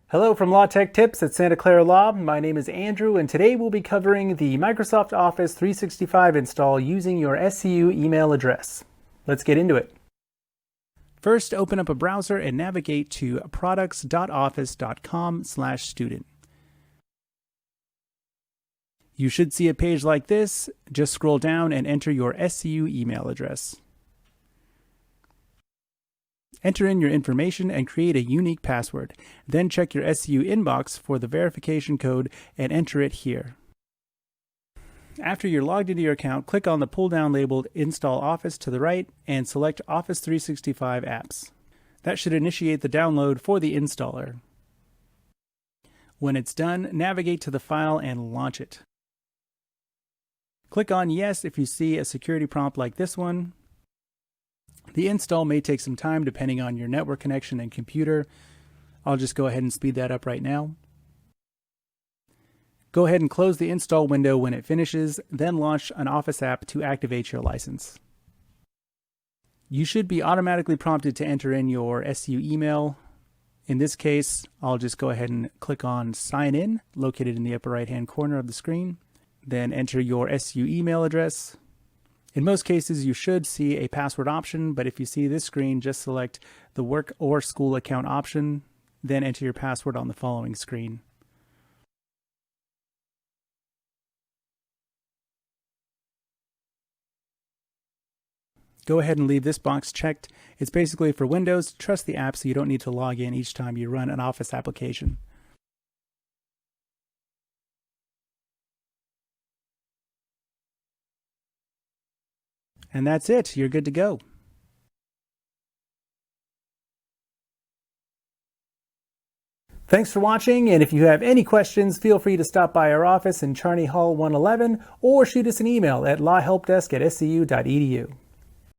Hello from Law Tech Tips at Santa Clara Law. My name is Andrew, and today we'll be covering the Microsoft Office 365 install using your SCU email address. Let's get into it. First, open up a browser and navigate to products.office.com/student. You should see a page like this. Just scroll down and enter your SCU email address. Enter in your information and create a unique password. Then check your SCU inbox for the verification code and enter it here. After you're logged into your account, click on the pull-down labeled Install Office to the right and select Office 365 apps. That should initiate the download for the installer. When it's done, navigate to the file and launch it. Click on Yes if you see a security prompt like this one. The install may take some time depending on your network connection and computer. I'll just go ahead and speed that up right now. Go ahead and close the install window when it finishes, then launch an Office app to activate your license. You should be automatically prompted to enter in your SCU email. In this case, I'll just go ahead and click on Sign In, located in the upper right-hand corner of the screen. Then enter your SCU email address. In most cases, you should see a password option, but if you see this screen, just select the work or school account option, then enter your password on the following screen. Go ahead and leave this box checked. It's basically for Windows. Trust the app so you don't need to log in each time you run an Office application. And that's it. You're good to go. Thanks for watching, and if you have any questions, feel free to stop by our office in Charney Hall 111 or shoot us an email at lawhelpdesk@scu.edu.